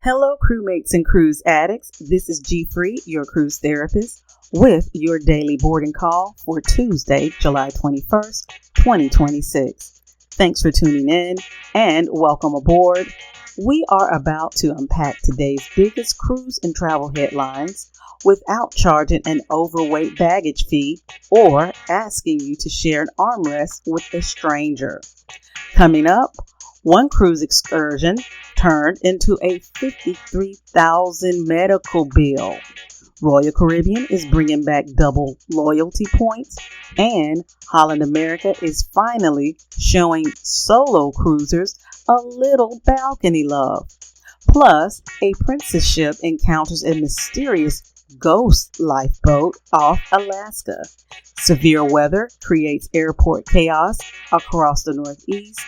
Hello, crewmates and cruise addicts. This is GFree, your cruise therapist, with your daily boarding call for Tuesday, July 21st, 2026. Thanks for tuning in and welcome aboard. We are about to unpack today's biggest cruise and travel headlines without charging an overweight baggage fee or asking you to share an armrest with a stranger. Coming up, one cruise excursion turned into a $53,000 medical bill. Royal Caribbean is bringing back double loyalty points, and Holland America is finally showing solo cruisers a little balcony love. Plus, a princess ship encounters a mysterious ghost lifeboat off Alaska. Severe weather creates airport chaos across the Northeast,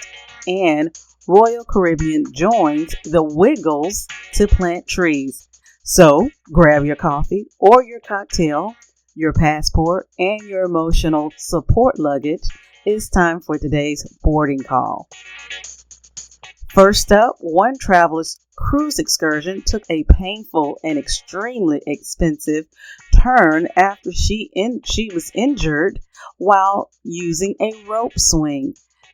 and Royal Caribbean joins the Wiggles to plant trees. So grab your coffee or your cocktail, your passport, and your emotional support luggage. It's time for today's boarding call. First up, one traveler's cruise excursion took a painful and extremely expensive turn after she was injured while using a rope swing.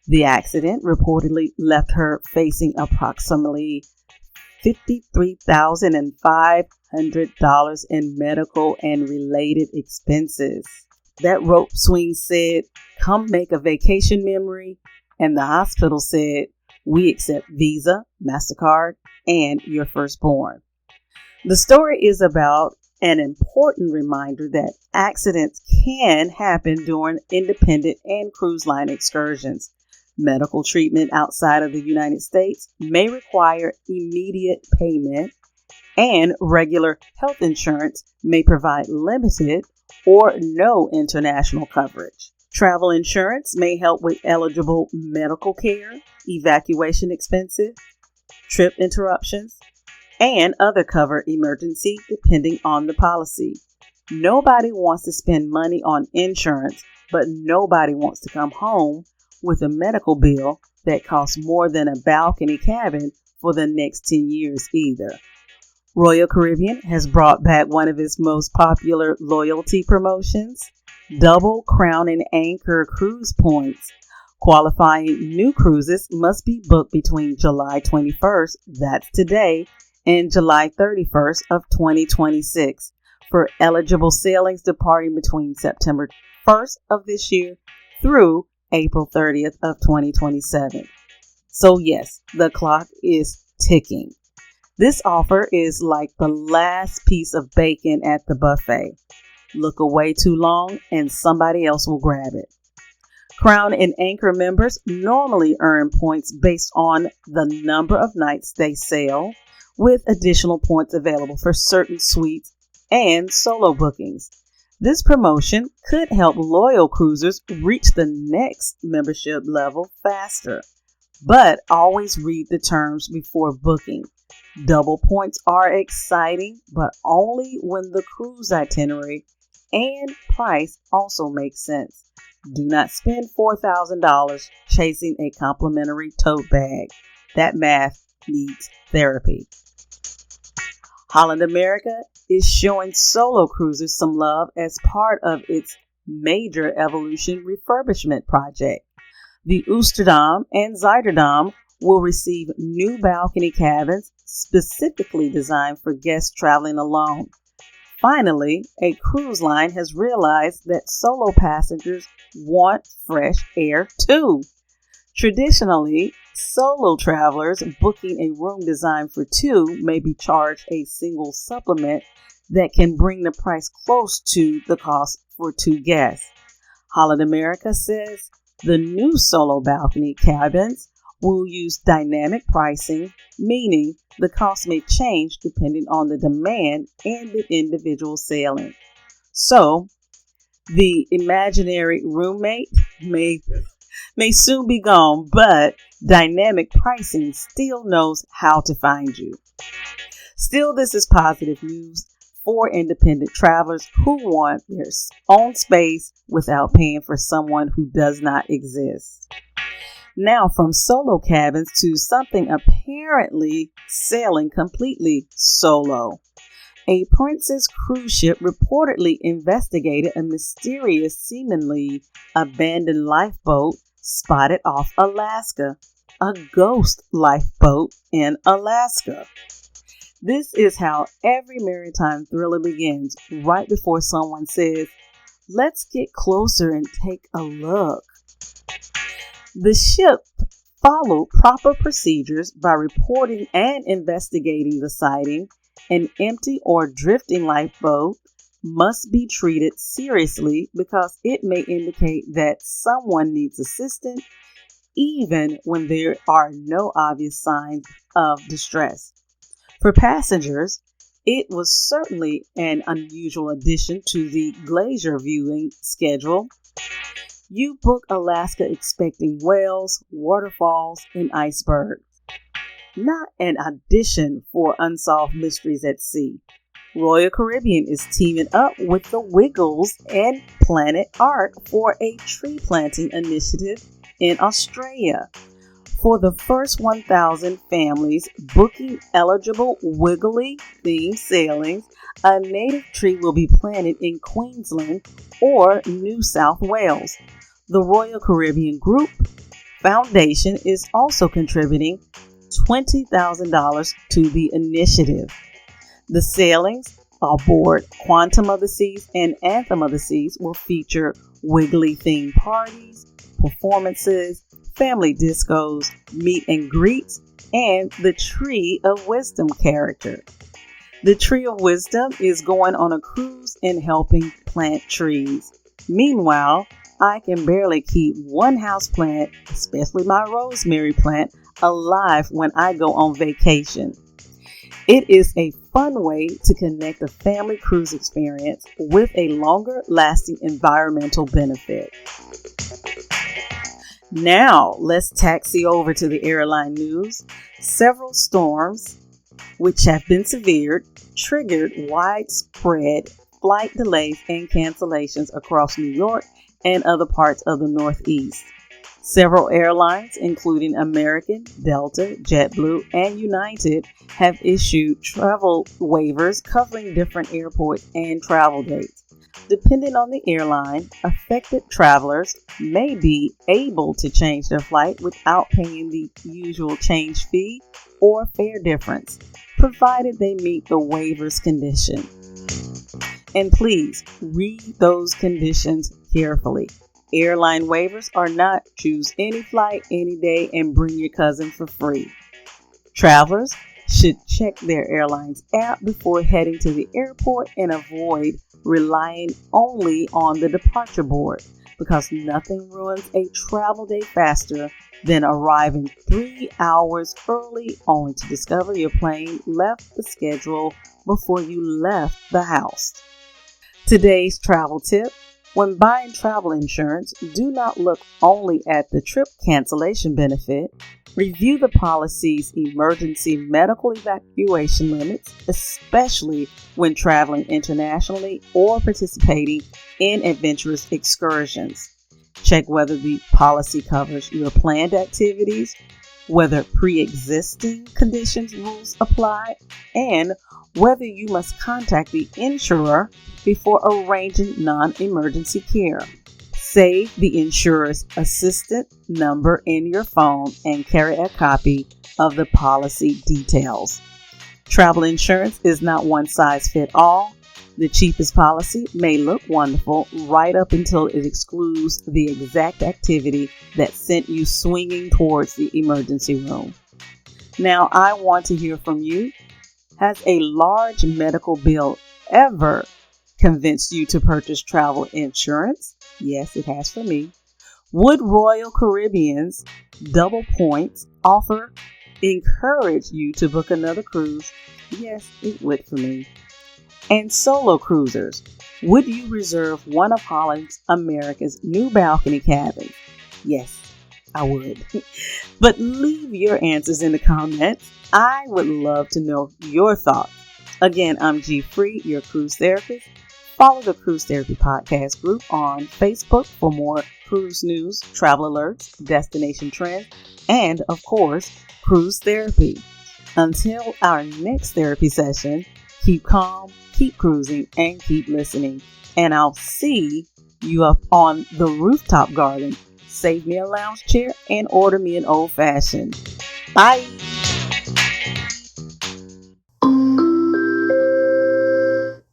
The accident reportedly left her facing approximately $53,500 in medical and related expenses. That rope swing said, "Come make a vacation memory," and the hospital said, "We accept Visa, MasterCard, and your firstborn." The story is about an important reminder that accidents can happen during independent and cruise line excursions. Medical treatment outside of the United States may require immediate payment, and regular health insurance may provide limited or no international coverage. Travel insurance may help with eligible medical care, evacuation expenses, trip interruptions, and other cover emergency depending on the policy. Nobody wants to spend money on insurance, but nobody wants to come home with a medical bill that costs more than a balcony cabin for the next 10 years either. Royal Caribbean has brought back one of its most popular loyalty promotions, double Crown and Anchor cruise points. Qualifying new cruises must be booked between July 21st, that's today, and July 31st of 2026 for eligible sailings departing between September 1st of this year through April 30th of 2027. So yes, the clock is ticking. This offer is like the last piece of bacon at the buffet. Look away too long and somebody else will grab it. Crown and Anchor members normally earn points based on the number of nights they sail, with additional points available for certain suites and solo bookings. This promotion could help loyal cruisers reach the next membership level faster, but always read the terms before booking. Double points are exciting, but only when the cruise itinerary and price also makes sense. Do not spend $4,000 chasing a complimentary tote bag. That math needs therapy. Holland America is showing solo cruisers some love as part of its major evolution refurbishment project. The Oosterdam and Zuiderdam will receive new balcony cabins specifically designed for guests traveling alone. Finally, a cruise line has realized that solo passengers want fresh air too. Traditionally, solo travelers booking a room designed for two may be charged a single supplement that can bring the price close to the cost for two guests. Holland America says the new solo balcony cabins will use dynamic pricing, meaning the cost may change depending on the demand and the individual sailing. So, the imaginary roommate may soon be gone, but dynamic pricing still knows how to find you. Still, this is positive news for independent travelers who want their own space without paying for someone who does not exist. Now, from solo cabins to something apparently sailing completely solo. A Princess cruise ship reportedly investigated a mysterious, seemingly abandoned lifeboat spotted off Alaska. A ghost lifeboat in Alaska. This is how every maritime thriller begins, right before someone says, "Let's get closer and take a look." The ship followed proper procedures by reporting and investigating the sighting. An empty or drifting lifeboat must be treated seriously because it may indicate that someone needs assistance even when there are no obvious signs of distress. For passengers, it was certainly an unusual addition to the glacier viewing schedule. You book Alaska expecting whales, waterfalls, and icebergs. Not an addition for unsolved mysteries at sea. Royal Caribbean is teaming up with the Wiggles and Planet Art for a tree planting initiative in Australia. For the first 1,000 families booking eligible Wiggly themed sailings, a native tree will be planted in Queensland or New South Wales. The Royal Caribbean Group Foundation is also contributing $20,000 to the initiative. The sailings aboard Quantum of the Seas and Anthem of the Seas will feature Wiggly-themed parties, performances, family discos, meet and greets, and the Tree of Wisdom character. The Tree of Wisdom is going on a cruise and helping plant trees. Meanwhile, I can barely keep one houseplant, especially my rosemary plant, alive when I go on vacation. It is a fun way to connect a family cruise experience with a longer lasting environmental benefit. Now, let's taxi over to the airline news. Several storms, which have been severe, triggered widespread flight delays and cancellations across New York and other parts of the Northeast. Several airlines, including American, Delta, JetBlue, and United, have issued travel waivers covering different airports and travel dates. Depending on the airline, affected travelers may be able to change their flight without paying the usual change fee or fare difference, provided they meet the waivers condition. And please read those conditions carefully. Airline waivers are not choose any flight, any day, and bring your cousin for free. Travelers should check their airline's app before heading to the airport and avoid relying only on the departure board, because nothing ruins a travel day faster than arriving 3 hours early only to discover your plane left the schedule before you left the house. Today's travel tip: when buying travel insurance, do not look only at the trip cancellation benefit. Review the policy's emergency medical evacuation limits, especially when traveling internationally or participating in adventurous excursions. Check whether the policy covers your planned activities, whether pre-existing conditions rules apply, and whether you must contact the insurer before arranging non-emergency care. Save the insurer's assistant number in your phone and carry a copy of the policy details. Travel insurance is not one size fits all. The cheapest policy may look wonderful right up until it excludes the exact activity that sent you swinging towards the emergency room. Now, I want to hear from you. Has a large medical bill ever convinced you to purchase travel insurance? Yes, it has for me. Would Royal Caribbean's double points offer encourage you to book another cruise? Yes, it would for me. And solo cruisers, would you reserve one of Holland America's new balcony cabins? Yes, I would. But leave your answers in the comments. I would love to know your thoughts. Again, I'm GFree, your cruise therapist. Follow the Cruise Therapy Podcast group on Facebook for more cruise news, travel alerts, destination trends, and of course, cruise therapy. Until our next therapy session, keep calm, keep cruising, and keep listening. And I'll see you up on the rooftop garden. Save me a lounge chair and order me an old fashioned. Bye.